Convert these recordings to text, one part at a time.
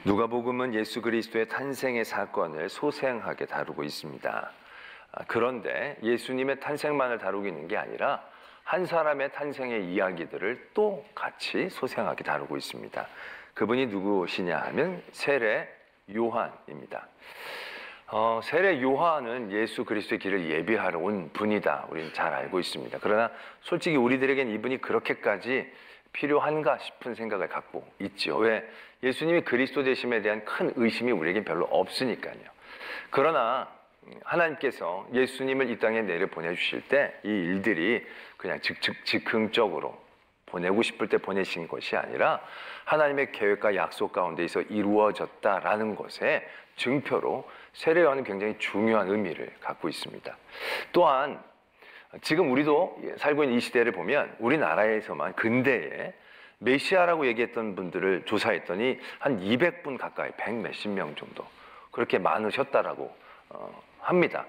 누가복음은 예수 그리스도의 탄생의 사건을 소생하게 다루고 있습니다. 그런데 예수님의 탄생만을 다루고 있는 게 아니라 한 사람의 탄생의 이야기들을 또 같이 소생하게 다루고 있습니다. 그분이 누구시냐 하면 세례 요한입니다. 세례 요한은 예수 그리스도의 길을 예비하러 온 분이다. 우리는 잘 알고 있습니다. 그러나 솔직히 우리들에겐 이분이 그렇게까지 필요한가 싶은 생각을 갖고 있죠. 왜? 예수님이 그리스도 되심에 대한 큰 의심이 우리에겐 별로 없으니까요. 그러나 하나님께서 예수님을 이 땅에 내려보내주실 때 이 일들이 그냥 즉흥적으로 보내고 싶을 때 보내신 것이 아니라 하나님의 계획과 약속 가운데에서 이루어졌다라는 것의 증표로 세례 요한은 굉장히 중요한 의미를 갖고 있습니다. 또한 지금 우리도 살고 있는 이 시대를 보면 우리나라에서만 근대에 메시아라고 얘기했던 분들을 조사했더니 한 200분 가까이 100 몇십 명 정도 그렇게 많으셨다라고 합니다.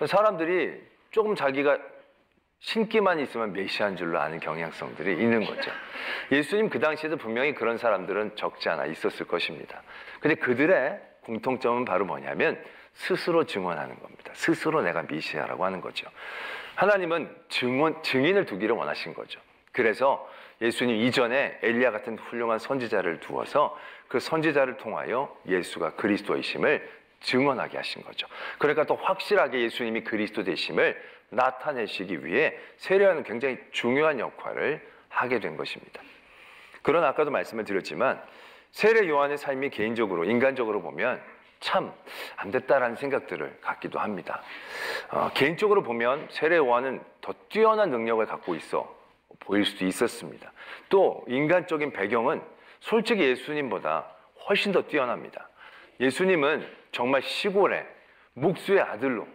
사람들이 조금 자기가 신기만 있으면 메시아인 줄로 아는 경향성들이 있는 거죠. 예수님 그 당시에도 분명히 그런 사람들은 적지 않아 있었을 것입니다. 근데 그들의 공통점은 바로 뭐냐면 스스로 증언하는 겁니다. 스스로 내가 메시아라고 하는 거죠. 하나님은 증인을 두기를 원하신 거죠. 그래서 예수님 이전에 엘리야 같은 훌륭한 선지자를 두어서 그 선지자를 통하여 예수가 그리스도이심을 증언하게 하신 거죠. 그러니까 또 확실하게 예수님이 그리스도 되심을 나타내시기 위해 세례 요한은 굉장히 중요한 역할을 하게 된 것입니다. 그러나 아까도 말씀을 드렸지만 세례 요한의 삶이 개인적으로 인간적으로 보면 참 안 됐다라는 생각들을 갖기도 합니다. 개인적으로 보면 세례 요한은 더 뛰어난 능력을 갖고 있어 보일 수도 있었습니다. 또 인간적인 배경은 솔직히 예수님보다 훨씬 더 뛰어납니다. 예수님은 정말 시골의 묵수의 아들로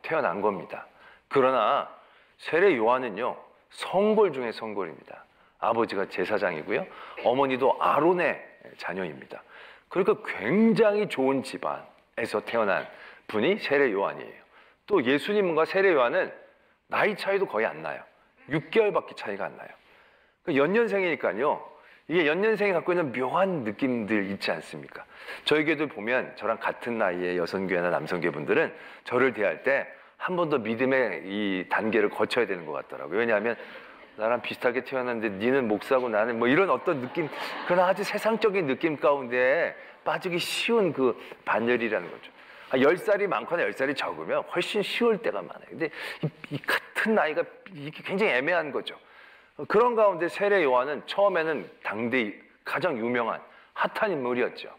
태어난 겁니다. 그러나 세례 요한은요 성골 중에 성골입니다. 아버지가 제사장이고요, 어머니도 아론의 자녀입니다. 그러니까 굉장히 좋은 집안에서 태어난 분이 세례 요한이에요. 또 예수님과 세례 요한은 나이 차이도 거의 안 나요. 6개월밖에 차이가 안 나요. 연년생이니까요. 이게 연년생이 갖고 있는 묘한 느낌들 있지 않습니까? 저희 교회들 보면 저랑 같은 나이의 여성교회나 남성교회 분들은 저를 대할 때 한 번 더 믿음의 이 단계를 거쳐야 되는 것 같더라고요. 왜냐하면 나랑 비슷하게 태어났는데 니는 목사고 나는 뭐 이런 어떤 느낌, 그런 아주 세상적인 느낌 가운데 빠지기 쉬운 그 반열이라는 거죠. 10살이 많거나 10살이 적으면 훨씬 쉬울 때가 많아요. 근데 이 같은 나이가 이게 굉장히 애매한 거죠. 그런 가운데 세례 요한은 처음에는 당대 가장 유명한 핫한 인물이었죠.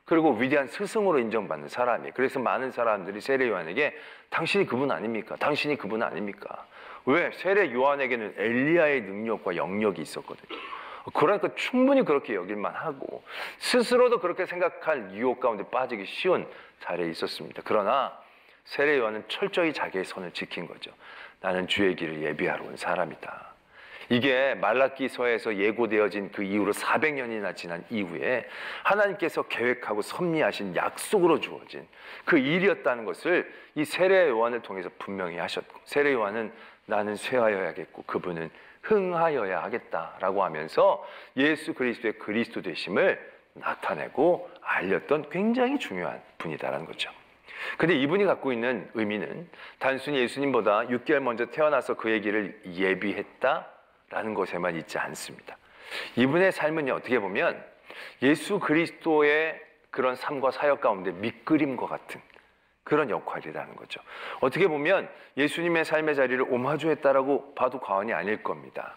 그리고 위대한 스승으로 인정받는 사람이에요. 그래서 많은 사람들이 세례 요한에게 당신이 그분 아닙니까? 당신이 그분 아닙니까? 왜? 세례 요한에게는 엘리야의 능력과 영역이 있었거든요. 그러니까 충분히 그렇게 여길만 하고 스스로도 그렇게 생각할 유혹 가운데 빠지기 쉬운 자리에 있었습니다. 그러나 세례 요한은 철저히 자기의 선을 지킨 거죠. 나는 주의 길을 예비하러 온 사람이다. 이게 말라기서에서 예고되어진 그 이후로 400년이나 지난 이후에 하나님께서 계획하고 섭리하신 약속으로 주어진 그 일이었다는 것을 이 세례 요한을 통해서 분명히 하셨고, 세례 요한은 나는 쇠하여야겠고 그분은 흥하여야 하겠다라고 하면서 예수 그리스도의 그리스도 되심을 나타내고 알렸던 굉장히 중요한 분이다라는 거죠. 근데 이분이 갖고 있는 의미는 단순히 예수님보다 6개월 먼저 태어나서 그의 길을 예비했다라는 것에만 있지 않습니다. 이분의 삶은요, 어떻게 보면 예수 그리스도의 그런 삶과 사역 가운데 밑그림과 같은 그런 역할이라는 거죠. 어떻게 보면 예수님의 삶의 자리를 오마주했다라고 봐도 과언이 아닐 겁니다.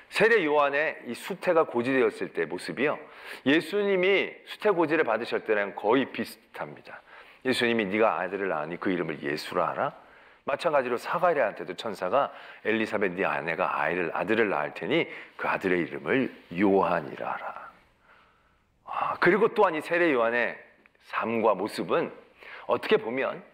세례 요한의 이 수태가 고지되었을 때의 모습이요, 예수님이 수태 고지를 받으실 때랑 거의 비슷합니다. 예수님이 네가 아들을 낳으니 그 이름을 예수라 하라. 마찬가지로 사가랴한테도 천사가 엘리사벳 네 아내가 아들을 낳을 테니 그 아들의 이름을 요한이라 하라. 그리고 또한 이 세례 요한의 삶과 모습은 어떻게 보면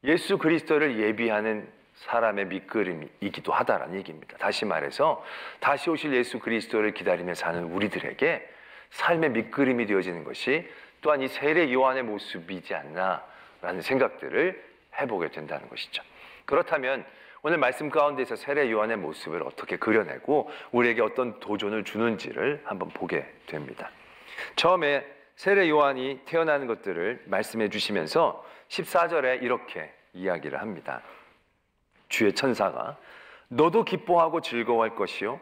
예수 그리스도를 예비하는 사람의 밑그림이기도 하다라는 얘기입니다. 다시 말해서 다시 오실 예수 그리스도를 기다리며 사는 우리들에게 삶의 밑그림이 되어지는 것이 또한 이 세례 요한의 모습이지 않나라는 생각들을 해보게 된다는 것이죠. 그렇다면 오늘 말씀 가운데서 세례 요한의 모습을 어떻게 그려내고 우리에게 어떤 도전을 주는지를 한번 보게 됩니다. 처음에 세례 요한이 태어나는 것들을 말씀해 주시면서 14절에 이렇게 이야기를 합니다. 주의 천사가 너도 기뻐하고 즐거워할 것이요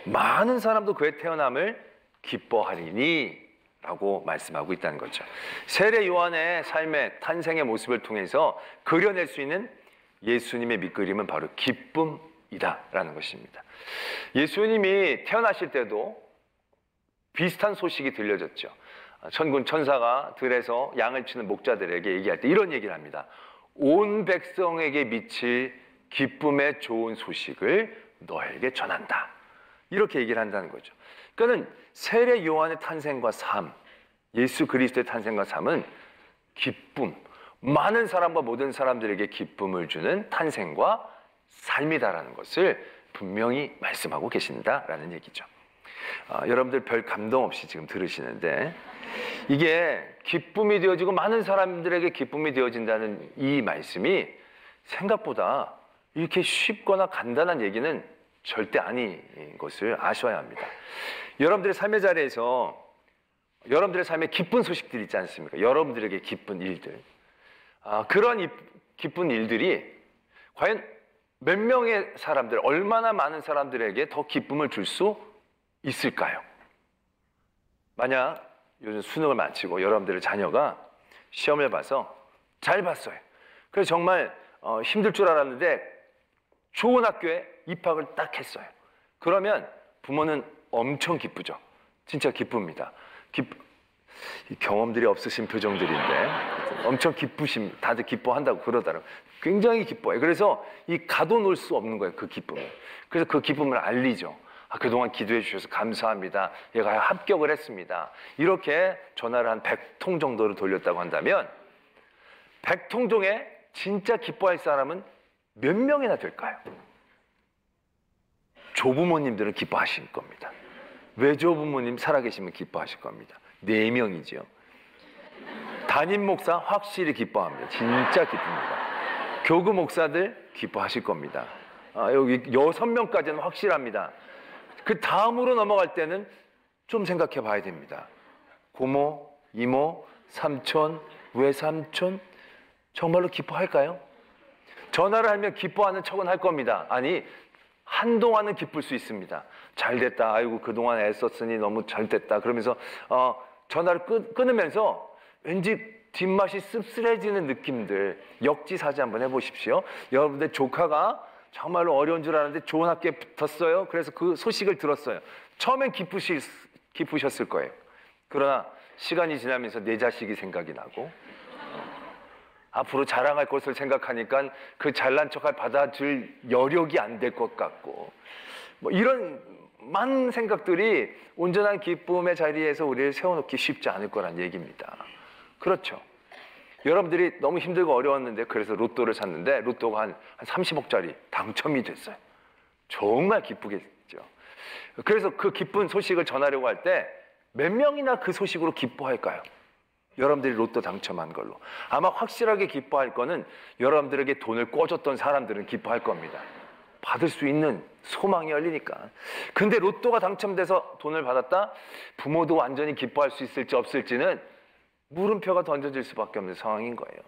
많은 사람도 그의 태어남을 기뻐하리니 라고 말씀하고 있다는 거죠. 세례 요한의 삶의 탄생의 모습을 통해서 그려낼 수 있는 예수님의 밑그림은 바로 기쁨이다 라는 것입니다. 예수님이 태어나실 때도 비슷한 소식이 들려졌죠. 천군 천사가 들에서 양을 치는 목자들에게 얘기할 때 이런 얘기를 합니다. 온 백성에게 미칠 기쁨의 좋은 소식을 너에게 전한다. 이렇게 얘기를 한다는 거죠. 그러니까 세례 요한의 탄생과 삶, 예수 그리스도의 탄생과 삶은 기쁨, 많은 사람과 모든 사람들에게 기쁨을 주는 탄생과 삶이다라는 것을 분명히 말씀하고 계신다라는 얘기죠. 여러분들 별 감동 없이 지금 들으시는데 이게 기쁨이 되어지고 많은 사람들에게 기쁨이 되어진다는 이 말씀이 생각보다 이렇게 쉽거나 간단한 얘기는 절대 아닌 것을 아셔야 합니다. 여러분들의 삶의 자리에서 여러분들의 삶에 기쁜 소식들 있지 않습니까? 여러분들에게 기쁜 일들. 그런 기쁜 일들이 과연 몇 명의 사람들, 얼마나 많은 사람들에게 더 기쁨을 줄 수 있을까요? 만약 요즘 수능을 마치고 여러분들의 자녀가 시험을 봐서 잘 봤어요. 그래서 정말 힘들 줄 알았는데 좋은 학교에 입학을 딱 했어요. 그러면 부모는 엄청 기쁘죠. 진짜 기쁩니다. 경험들이 없으신 표정들인데 엄청 기쁘심, 다들 기뻐한다고 그러더라고요. 굉장히 기뻐해요. 그래서 이 가둬놓을 수 없는 거예요, 그 기쁨을. 그래서 그 기쁨을 알리죠. 그동안 기도해 주셔서 감사합니다. 얘가 합격을 했습니다. 이렇게 전화를 한 100통 정도를 돌렸다고 한다면 100통 중에 진짜 기뻐할 사람은 몇 명이나 될까요? 조부모님들은 기뻐하실 겁니다. 외조부모님 살아계시면 기뻐하실 겁니다. 4명이죠. 담임 목사 확실히 기뻐합니다. 진짜 기쁩니다. 교구 목사들 기뻐하실 겁니다. 여기 6명까지는 확실합니다. 그 다음으로 넘어갈 때는 좀 생각해 봐야 됩니다. 고모, 이모, 삼촌, 외삼촌 정말로 기뻐할까요? 전화를 하면 기뻐하는 척은 할 겁니다. 아니, 한동안은 기쁠 수 있습니다. 잘 됐다. 아이고, 그동안 애썼으니 너무 잘 됐다. 그러면서 전화를 끊으면서 왠지 뒷맛이 씁쓸해지는 느낌들, 역지사지 한번 해보십시오. 여러분들 조카가 정말로 어려운 줄 알았는데 좋은 학교에 붙었어요. 그래서 그 소식을 들었어요. 처음엔 기쁘셨을 거예요. 그러나 시간이 지나면서 내 자식이 생각이 나고 앞으로 자랑할 것을 생각하니까 그 잘난 척을 받아줄 여력이 안 될 것 같고 뭐 이런 많은 생각들이 온전한 기쁨의 자리에서 우리를 세워놓기 쉽지 않을 거란 얘기입니다. 그렇죠. 여러분들이 너무 힘들고 어려웠는데 그래서 로또를 샀는데 로또가 한 30억짜리 당첨이 됐어요. 정말 기쁘겠죠. 그래서 그 기쁜 소식을 전하려고 할 때 몇 명이나 그 소식으로 기뻐할까요? 여러분들이 로또 당첨한 걸로. 아마 확실하게 기뻐할 거는 여러분들에게 돈을 꿔줬던 사람들은 기뻐할 겁니다. 받을 수 있는 소망이 열리니까. 근데 로또가 당첨돼서 돈을 받았다? 부모도 완전히 기뻐할 수 있을지 없을지는 물음표가 던져질 수밖에 없는 상황인 거예요.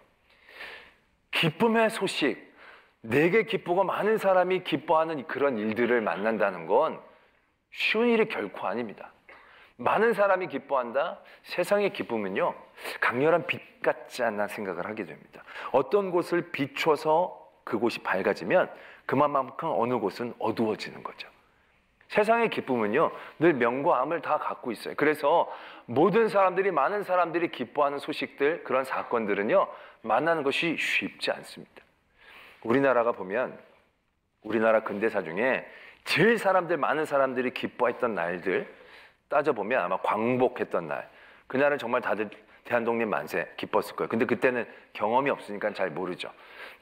기쁨의 소식, 내게 기쁘고 많은 사람이 기뻐하는 그런 일들을 만난다는 건 쉬운 일이 결코 아닙니다. 많은 사람이 기뻐한다? 세상의 기쁨은요, 강렬한 빛 같지 않나 생각을 하게 됩니다. 어떤 곳을 비춰서 그곳이 밝아지면 그만큼 어느 곳은 어두워지는 거죠. 세상의 기쁨은요, 늘 명과 암을 다 갖고 있어요. 그래서 모든 사람들이, 많은 사람들이 기뻐하는 소식들, 그런 사건들은요, 만나는 것이 쉽지 않습니다. 우리나라가 보면, 우리나라 근대사 중에 제일 많은 사람들이 기뻐했던 날들, 따져보면 아마 광복했던 날. 그날은 정말 다들 대한독립 만세 기뻤을 거예요. 근데 그때는 경험이 없으니까 잘 모르죠.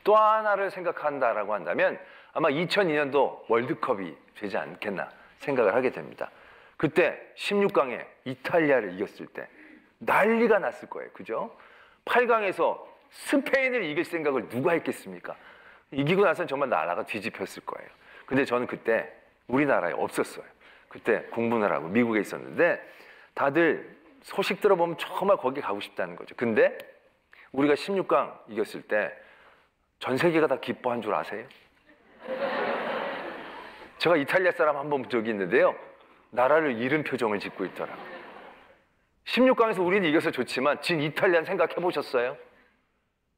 또 하나를 생각한다라고 한다면 아마 2002년도 월드컵이 되지 않겠나 생각을 하게 됩니다. 그때 16강에 이탈리아를 이겼을 때 난리가 났을 거예요. 그죠? 8강에서 스페인을 이길 생각을 누가 했겠습니까? 이기고 나서는 정말 나라가 뒤집혔을 거예요. 근데 저는 그때 우리나라에 없었어요. 그때 공부를 하고 미국에 있었는데 다들 소식 들어보면 정말 거기 가고 싶다는 거죠. 근데 우리가 16강 이겼을 때 전 세계가 다 기뻐한 줄 아세요? 제가 이탈리아 사람 한 번 본 적이 있는데요. 나라를 잃은 표정을 짓고 있더라고요. 16강에서 우리는 이겨서 좋지만 진 이탈리아는 생각해 보셨어요?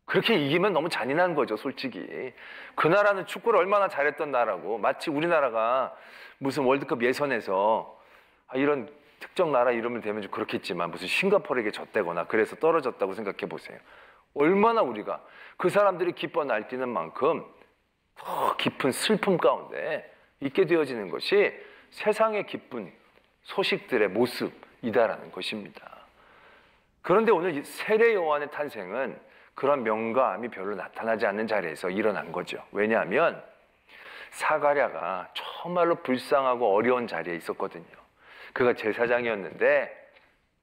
그렇게 이기면 너무 잔인한 거죠, 솔직히. 그 나라는 축구를 얼마나 잘했던 나라고, 마치 우리나라가 무슨 월드컵 예선에서 이런 특정 나라 이름을 대면 좀 그렇겠지만 무슨 싱가포르에게 졌다거나 그래서 떨어졌다고 생각해 보세요. 얼마나 우리가 그 사람들이 기뻐 날뛰는 만큼 더 깊은 슬픔 가운데 있게 되어지는 것이 세상의 기쁜 소식들의 모습이다라는 것입니다. 그런데 오늘 세례 요한의 탄생은 그런 명감이 별로 나타나지 않는 자리에서 일어난 거죠. 왜냐하면 사가랴가 정말로 불쌍하고 어려운 자리에 있었거든요. 그가 제사장이었는데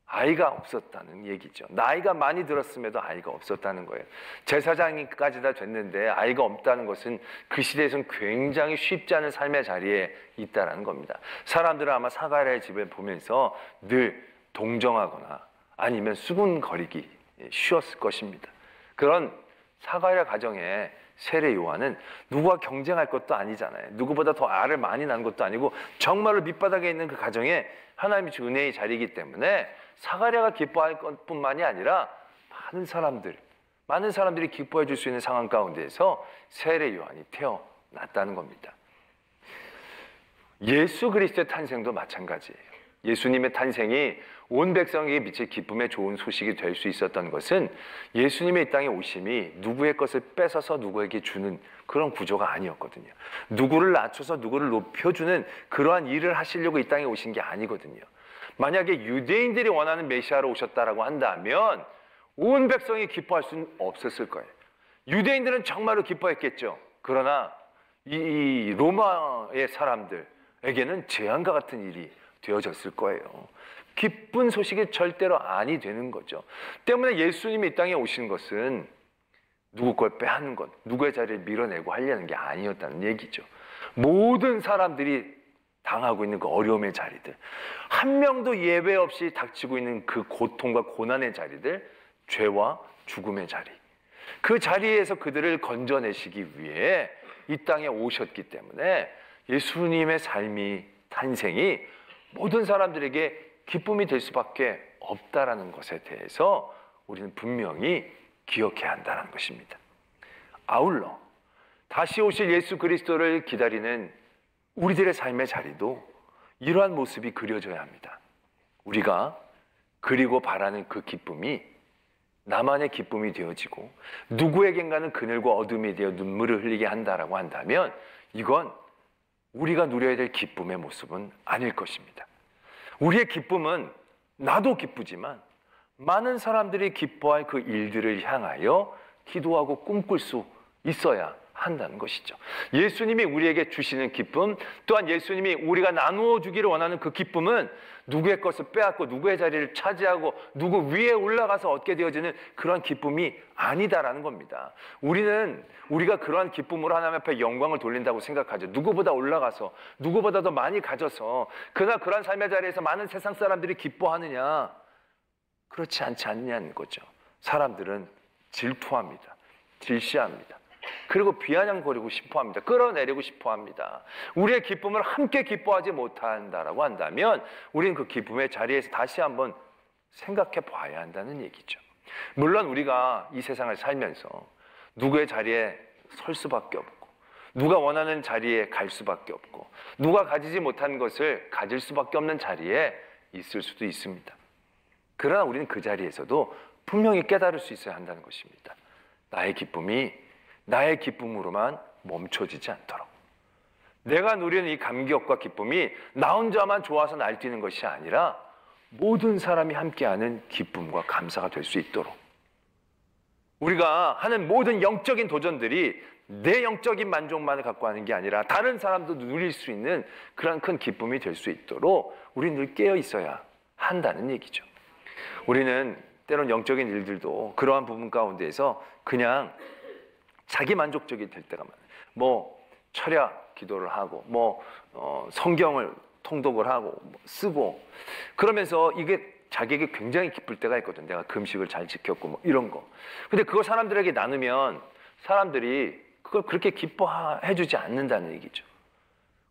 아이가 없었다는 얘기죠. 나이가 많이 들었음에도 아이가 없었다는 거예요. 제사장까지 다 됐는데 아이가 없다는 것은 그 시대에서는 굉장히 쉽지 않은 삶의 자리에 있다는 겁니다. 사람들은 아마 사가랴의 집을 보면서 늘 동정하거나 아니면 수군거리기 쉬웠을 것입니다. 그런 사가랴 가정에 세례 요한은 누구와 경쟁할 것도 아니잖아요. 누구보다 더 알을 많이 낳은 것도 아니고 정말로 밑바닥에 있는 그 가정에 하나님이 주 은혜의 자리이기 때문에 사가랴가 기뻐할 것뿐만이 아니라 많은 사람들이 기뻐해 줄 수 있는 상황 가운데에서 세례 요한이 태어났다는 겁니다. 예수 그리스도의 탄생도 마찬가지예요. 예수님의 탄생이 온 백성에게 미칠 기쁨의 좋은 소식이 될 수 있었던 것은 예수님의 이 땅에 오심이 누구의 것을 뺏어서 누구에게 주는 그런 구조가 아니었거든요. 누구를 낮춰서 누구를 높여주는 그러한 일을 하시려고 이 땅에 오신 게 아니거든요. 만약에 유대인들이 원하는 메시아로 오셨다라고 한다면 온 백성이 기뻐할 수는 없었을 거예요. 유대인들은 정말로 기뻐했겠죠. 그러나 이 로마의 사람들에게는 재앙과 같은 일이 되어졌을 거예요. 기쁜 소식이 절대로 아니 되는 거죠. 때문에 예수님이 이 땅에 오신 것은 누구 걸 빼앗는 것, 누구의 자리를 밀어내고 하려는 게 아니었다는 얘기죠. 모든 사람들이 당하고 있는 그 어려움의 자리들, 한 명도 예외 없이 닥치고 있는 그 고통과 고난의 자리들, 죄와 죽음의 자리, 그 자리에서 그들을 건져내시기 위해 이 땅에 오셨기 때문에 예수님의 탄생이 모든 사람들에게 기쁨이 될 수밖에 없다라는 것에 대해서 우리는 분명히 기억해야 한다는 것입니다. 아울러 다시 오실 예수 그리스도를 기다리는 우리들의 삶의 자리도 이러한 모습이 그려져야 합니다. 우리가 그리고 바라는 그 기쁨이 나만의 기쁨이 되어지고 누구에겐가는 그늘과 어둠이 되어 눈물을 흘리게 한다라고 한다면 이건 우리가 누려야 될 기쁨의 모습은 아닐 것입니다. 우리의 기쁨은 나도 기쁘지만 많은 사람들이 기뻐할 그 일들을 향하여 기도하고 꿈꿀 수 있어야 한다는 것이죠. 예수님이 우리에게 주시는 기쁨, 또한 예수님이 우리가 나누어 주기를 원하는 그 기쁨은 누구의 것을 빼앗고 누구의 자리를 차지하고 누구 위에 올라가서 얻게 되어지는 그런 기쁨이 아니다라는 겁니다. 우리가 그러한 기쁨으로 하나님 앞에 영광을 돌린다고 생각하죠. 누구보다 올라가서 누구보다 더 많이 가져서 그러한 삶의 자리에서 많은 세상 사람들이 기뻐하느냐? 그렇지 않지 않냐는 거죠. 사람들은 질투합니다. 질시합니다. 그리고 비아냥거리고 싶어합니다. 끌어내리고 싶어합니다. 우리의 기쁨을 함께 기뻐하지 못한다라고 한다면 우리는 그 기쁨의 자리에서 다시 한번 생각해 봐야 한다는 얘기죠. 물론 우리가 이 세상을 살면서 누구의 자리에 설 수밖에 없고 누가 원하는 자리에 갈 수밖에 없고 누가 가지지 못한 것을 가질 수밖에 없는 자리에 있을 수도 있습니다. 그러나 우리는 그 자리에서도 분명히 깨달을 수 있어야 한다는 것입니다. 나의 기쁨이 나의 기쁨으로만 멈춰지지 않도록, 내가 누리는 이 감격과 기쁨이 나 혼자만 좋아서 날뛰는 것이 아니라 모든 사람이 함께하는 기쁨과 감사가 될 수 있도록, 우리가 하는 모든 영적인 도전들이 내 영적인 만족만을 갖고 하는 게 아니라 다른 사람도 누릴 수 있는 그런 큰 기쁨이 될 수 있도록 우리는 늘 깨어 있어야 한다는 얘기죠. 우리는 때론 영적인 일들도 그러한 부분 가운데에서 그냥 자기 만족적이 될 때가 많아요. 철야 기도를 하고 성경을 통독을 하고 쓰고 그러면서 이게 자기에게 굉장히 기쁠 때가 있거든. 내가 금식을 잘 지켰고 뭐 이런 거. 근데 그거 사람들에게 나누면 사람들이 그걸 그렇게 기뻐해 주지 않는다는 얘기죠.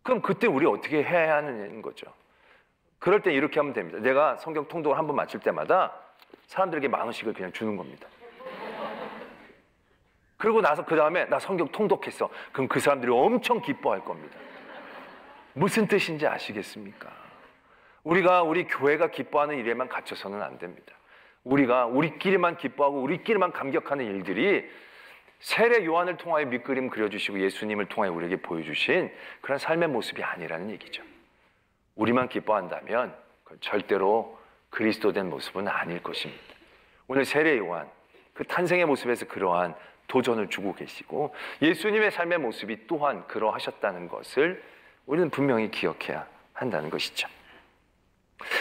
그럼 그때 우리 어떻게 해야 하는 거죠? 그럴 때 이렇게 하면 됩니다. 내가 성경 통독을 한 번 마칠 때마다 사람들에게 10,000원씩을 그냥 주는 겁니다. 그러고 나서 그 다음에 나 성경 통독했어. 그럼 그 사람들이 엄청 기뻐할 겁니다. 무슨 뜻인지 아시겠습니까? 우리가 우리 교회가 기뻐하는 일에만 갇혀서는 안 됩니다. 우리가 우리끼리만 기뻐하고 우리끼리만 감격하는 일들이 세례 요한을 통하여 밑그림 그려주시고 예수님을 통하여 우리에게 보여주신 그런 삶의 모습이 아니라는 얘기죠. 우리만 기뻐한다면 절대로 그리스도된 모습은 아닐 것입니다. 오늘 세례 요한 그 탄생의 모습에서 그러한 도전을 주고 계시고 예수님의 삶의 모습이 또한 그러하셨다는 것을 우리는 분명히 기억해야 한다는 것이죠.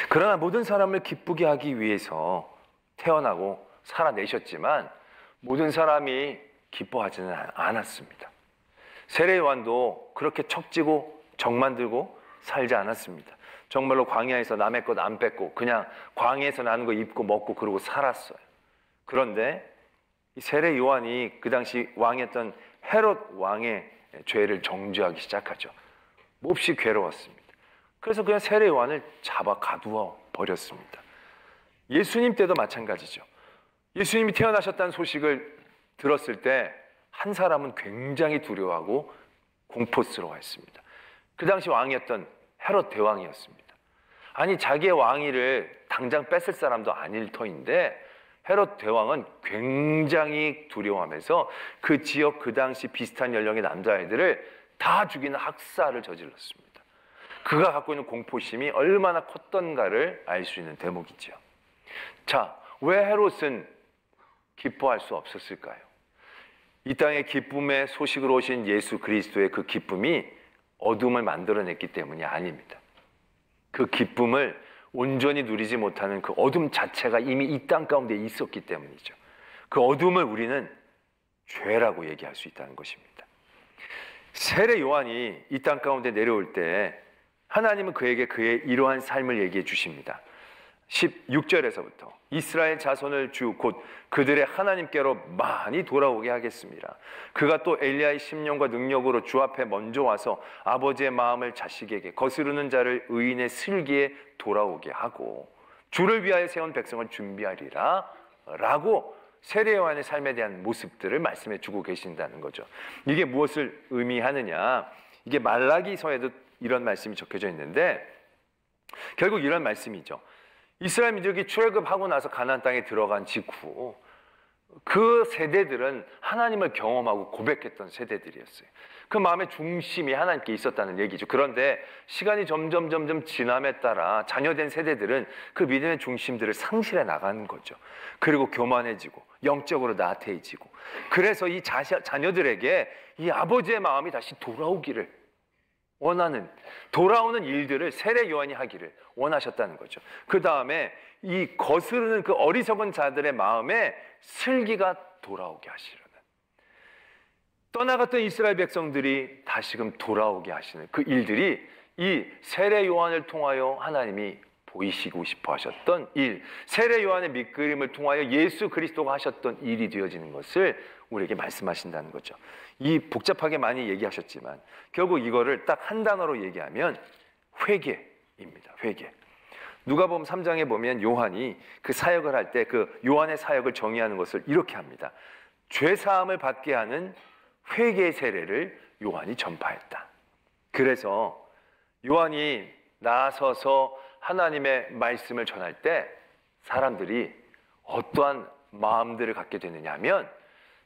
그러나 모든 사람을 기쁘게 하기 위해서 태어나고 살아내셨지만 모든 사람이 기뻐하지는 않았습니다. 세례 요한도 그렇게 척지고 정만 들고 살지 않았습니다. 정말로 광야에서 남의 것 안 뺏고 그냥 광야에서 나는 거 입고 먹고 그러고 살았어요. 그런데 이 세례 요한이 그 당시 왕이었던 헤롯 왕의 죄를 정죄하기 시작하죠. 몹시 괴로웠습니다. 그래서 그냥 세례 요한을 잡아 가두어 버렸습니다. 예수님 때도 마찬가지죠. 예수님이 태어나셨다는 소식을 들었을 때 한 사람은 굉장히 두려워하고 공포스러워했습니다. 그 당시 왕이었던 헤롯 대왕이었습니다. 아니 자기의 왕위를 당장 뺏을 사람도 아닐 터인데 헤롯 대왕은 굉장히 두려워하면서 그 지역 그 당시 비슷한 연령의 남자아이들을 다 죽이는 학살을 저질렀습니다. 그가 갖고 있는 공포심이 얼마나 컸던가를 알 수 있는 대목이죠. 자, 왜 헤롯은 기뻐할 수 없었을까요? 이 땅에 기쁨의 소식으로 오신 예수 그리스도의 그 기쁨이 어둠을 만들어냈기 때문이 아닙니다. 그 기쁨을 온전히 누리지 못하는 그 어둠 자체가 이미 이 땅 가운데 있었기 때문이죠. 그 어둠을 우리는 죄라고 얘기할 수 있다는 것입니다. 세례 요한이 이 땅 가운데 내려올 때 하나님은 그에게 그의 이러한 삶을 얘기해 주십니다. 16절에서부터 이스라엘 자손을 주 곧 그들의 하나님께로 많이 돌아오게 하겠습니다. 그가 또 엘리야의 심령과 능력으로 주 앞에 먼저 와서 아버지의 마음을 자식에게 거스르는 자를 의인의 슬기에 돌아오게 하고 주를 위하여 세운 백성을 준비하리라 라고 세례 요한의 삶에 대한 모습들을 말씀해 주고 계신다는 거죠. 이게 무엇을 의미하느냐? 이게 말라기서에도 이런 말씀이 적혀져 있는데 결국 이런 말씀이죠. 이스라엘 민족이 출애굽하고 나서 가나안 땅에 들어간 직후 그 세대들은 하나님을 경험하고 고백했던 세대들이었어요. 그 마음의 중심이 하나님께 있었다는 얘기죠. 그런데 시간이 점점 지남에 따라 자녀된 세대들은 그 믿음의 중심들을 상실해 나가는 거죠. 그리고 교만해지고 영적으로 나태해지고 그래서 이 자녀들에게 이 아버지의 마음이 다시 돌아오기를 원하는 돌아오는 일들을 세례 요한이 하기를 원하셨다는 거죠. 그 다음에 이 거스르는 그 어리석은 자들의 마음에 슬기가 돌아오게 하시려는 떠나갔던 이스라엘 백성들이 다시금 돌아오게 하시는 그 일들이 이 세례 요한을 통하여 하나님이 보이시고 싶어 하셨던 일, 세례 요한의 밑그림을 통하여 예수 그리스도가 하셨던 일이 되어지는 것을 우리에게 말씀하신다는 거죠. 이 복잡하게 많이 얘기하셨지만 결국 이거를 딱 한 단어로 얘기하면 회개입니다. 회개. 누가복음 3장에 보면 요한이 그 사역을 할 때 그 요한의 사역을 정의하는 것을 이렇게 합니다. 죄 사함을 받게 하는 회개의 세례를 요한이 전파했다. 그래서 요한이 나서서 하나님의 말씀을 전할 때 사람들이 어떠한 마음들을 갖게 되느냐 하면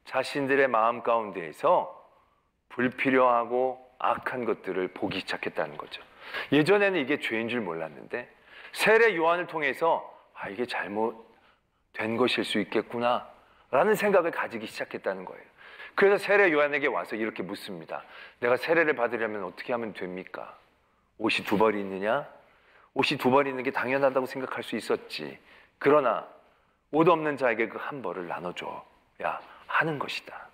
자신들의 마음 가운데에서 불필요하고 악한 것들을 보기 시작했다는 거죠. 예전에는 이게 죄인 줄 몰랐는데 세례 요한을 통해서 이게 잘못된 것일 수 있겠구나 라는 생각을 가지기 시작했다는 거예요. 그래서 세례 요한에게 와서 이렇게 묻습니다. 내가 세례를 받으려면 어떻게 하면 됩니까? 옷이 2벌이 있느냐? 옷이 2벌이 있는 게 당연하다고 생각할 수 있었지. 그러나 옷 없는 자에게 그 1벌을 나눠줘야 하는 것이다.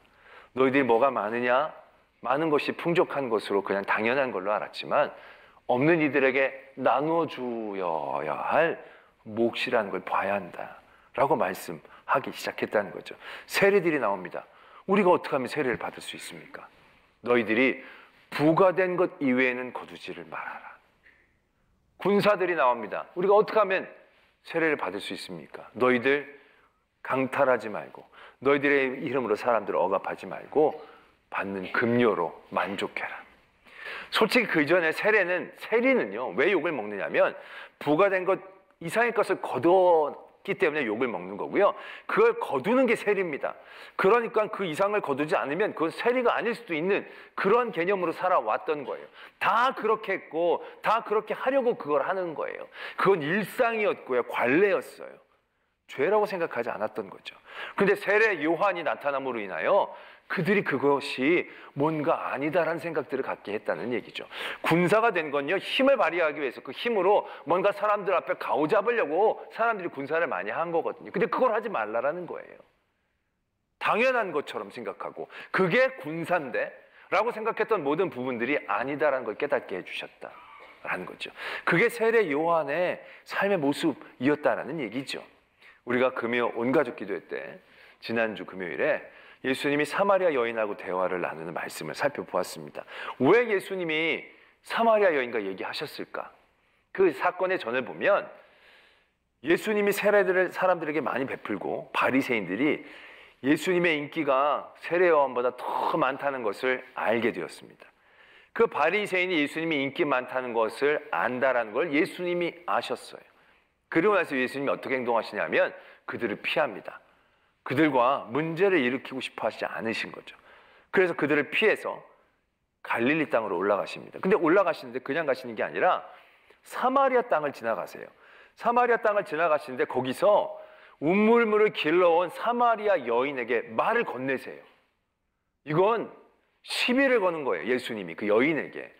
너희들이 뭐가 많으냐? 많은 것이 풍족한 것으로 그냥 당연한 걸로 알았지만 없는 이들에게 나누어 주어야 할 몫이라는 걸 봐야 한다라고 말씀하기 시작했다는 거죠. 세례들이 나옵니다. 우리가 어떻게 하면 세례를 받을 수 있습니까? 너희들이 부과된 것 이외에는 거두지를 말아라. 군사들이 나옵니다. 우리가 어떻게 하면 세례를 받을 수 있습니까? 너희들 강탈하지 말고, 너희들의 이름으로 사람들을 억압하지 말고 받는 급료로 만족해라. 솔직히 그 이전에 세리는요, 왜 욕을 먹느냐면 부과된 것 이상의 것을 거두었기 때문에 욕을 먹는 거고요. 그걸 거두는 게 세리입니다. 그러니까 그 이상을 거두지 않으면 그건 세리가 아닐 수도 있는 그런 개념으로 살아왔던 거예요. 다 그렇게 했고 다 그렇게 하려고 그걸 하는 거예요. 그건 일상이었고요, 관례였어요. 죄라고 생각하지 않았던 거죠. 근데 세례 요한이 나타남으로 인하여 그들이 그것이 뭔가 아니다라는 생각들을 갖게 했다는 얘기죠. 군사가 된 건요, 힘을 발휘하기 위해서 그 힘으로 뭔가 사람들 앞에 가오잡으려고 사람들이 군사를 많이 한 거거든요. 근데 그걸 하지 말라라는 거예요. 당연한 것처럼 생각하고 그게 군사인데 라고 생각했던 모든 부분들이 아니다라는 걸 깨닫게 해주셨다라는 거죠. 그게 세례 요한의 삶의 모습이었다라는 얘기죠. 우리가 금요 온가족 기도회 때 지난주 금요일에 예수님이 사마리아 여인하고 대화를 나누는 말씀을 살펴보았습니다. 왜 예수님이 사마리아 여인과 얘기하셨을까? 그 사건의 전을 보면 예수님이 세례들을 사람들에게 많이 베풀고 바리새인들이 예수님의 인기가 세례 요한보다 더 많다는 것을 알게 되었습니다. 그 바리새인이 예수님이 인기 많다는 것을 안다라는 걸 예수님이 아셨어요. 그리고 나서 예수님이 어떻게 행동하시냐면 그들을 피합니다. 그들과 문제를 일으키고 싶어 하시지 않으신 거죠. 그래서 그들을 피해서 갈릴리 땅으로 올라가십니다. 근데 올라가시는데 그냥 가시는 게 아니라 사마리아 땅을 지나가세요. 사마리아 땅을 지나가시는데 거기서 우물물을 길러온 사마리아 여인에게 말을 건네세요. 이건 시비를 거는 거예요. 예수님이 그 여인에게.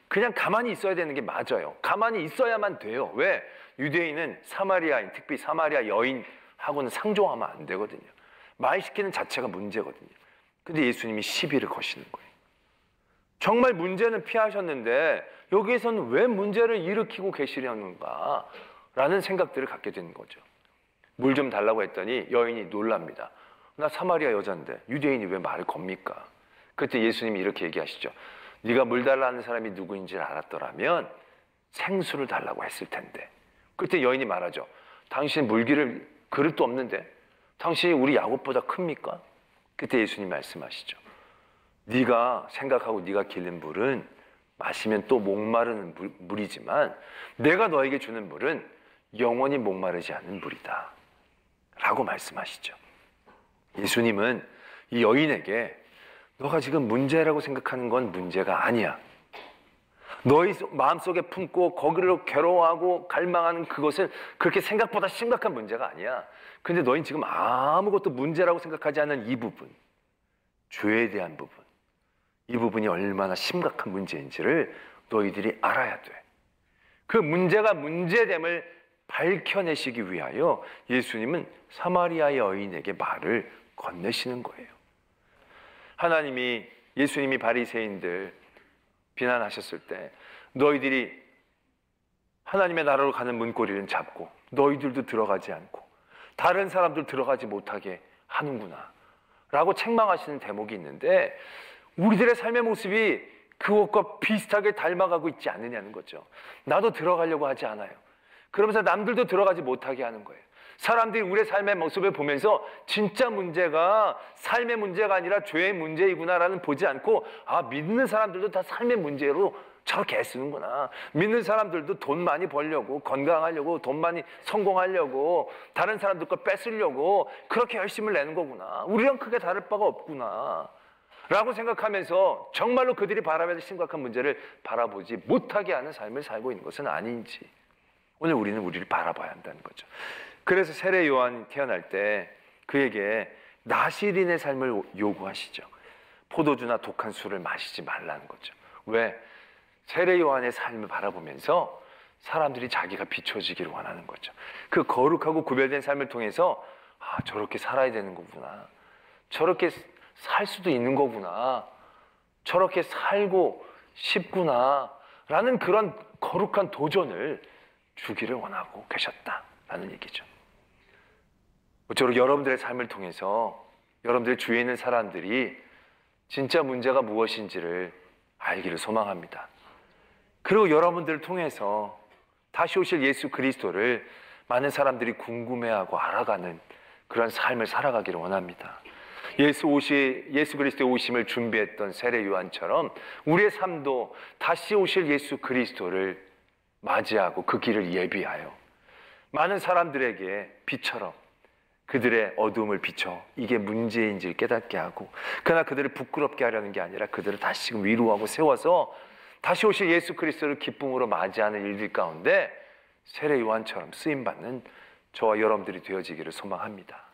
그냥 가만히 있어야 되는 게 맞아요. 가만히 있어야만 돼요. 왜? 유대인은 사마리아인, 특히 사마리아 여인하고는 상종하면 안 되거든요. 말 시키는 자체가 문제거든요. 근데 예수님이 시비를 거시는 거예요. 정말 문제는 피하셨는데 여기에서는 왜 문제를 일으키고 계시려는가? 라는 생각들을 갖게 되는 거죠. 물 좀 달라고 했더니 여인이 놀랍니다. 나 사마리아 여자인데 유대인이 왜 말을 겁니까? 그때 예수님이 이렇게 얘기하시죠. 네가 물 달라는 사람이 누구인지를 알았더라면 생수를 달라고 했을 텐데. 그때 여인이 말하죠. 당신 물기를 그릇도 없는데 당신이 우리 야곱보다 큽니까? 그때 예수님 말씀하시죠. 네가 생각하고 네가 기른 물은 마시면 또 목마르는 물이지만 내가 너에게 주는 물은 영원히 목마르지 않는 물이다 라고 말씀하시죠. 예수님은 이 여인에게 너가 지금 문제라고 생각하는 건 문제가 아니야. 너희 마음속에 품고 거기로 괴로워하고 갈망하는 그것은 그렇게 생각보다 심각한 문제가 아니야. 근데 너희 지금 아무것도 문제라고 생각하지 않는 이 부분, 죄에 대한 부분, 이 부분이 얼마나 심각한 문제인지를 너희들이 알아야 돼. 그 문제가 문제됨을 밝혀내시기 위하여 예수님은 사마리아 여인에게 말을 건네시는 거예요. 하나님이 예수님이 바리새인들 비난하셨을 때 너희들이 하나님의 나라로 가는 문고리는 잡고 너희들도 들어가지 않고 다른 사람들 들어가지 못하게 하는구나 라고 책망하시는 대목이 있는데 우리들의 삶의 모습이 그것과 비슷하게 닮아가고 있지 않느냐는 거죠. 나도 들어가려고 하지 않아요. 그러면서 남들도 들어가지 못하게 하는 거예요. 사람들이 우리의 삶의 모습을 보면서 진짜 문제가 삶의 문제가 아니라 죄의 문제이구나라는 보지 않고 아, 믿는 사람들도 다 삶의 문제로 저렇게 애쓰는구나. 믿는 사람들도 돈 많이 벌려고, 건강하려고, 돈 많이 성공하려고, 다른 사람들 거 뺏으려고 그렇게 열심을 내는 거구나. 우리랑 크게 다를 바가 없구나 라고 생각하면서 정말로 그들이 바라봐야 할 심각한 문제를 바라보지 못하게 하는 삶을 살고 있는 것은 아닌지 오늘 우리는 우리를 바라봐야 한다는 거죠. 그래서 세례 요한이 태어날 때 그에게 나시린의 삶을 요구하시죠. 포도주나 독한 술을 마시지 말라는 거죠. 왜? 세례 요한의 삶을 바라보면서 사람들이 자기가 비춰지기를 원하는 거죠. 그 거룩하고 구별된 삶을 통해서 아, 저렇게 살아야 되는 거구나. 저렇게 살 수도 있는 거구나. 저렇게 살고 싶구나. 라는 그런 거룩한 도전을 주기를 원하고 계셨다. 하는 얘기죠. 저로 여러분들의 삶을 통해서 여러분들 주위에 있는 사람들이 진짜 문제가 무엇인지를 알기를 소망합니다. 그리고 여러분들을 통해서 다시 오실 예수 그리스도를 많은 사람들이 궁금해하고 알아가는 그런 삶을 살아가기를 원합니다. 예수 그리스도의 오심을 준비했던 세례 요한처럼 우리의 삶도 다시 오실 예수 그리스도를 맞이하고 그 길을 예비하여 많은 사람들에게 빛처럼 그들의 어두움을 비춰 이게 문제인지를 깨닫게 하고, 그러나 그들을 부끄럽게 하려는 게 아니라 그들을 다시금 위로하고 세워서 다시 오실 예수 그리스도를 기쁨으로 맞이하는 일들 가운데 세례 요한처럼 쓰임받는 저와 여러분들이 되어지기를 소망합니다.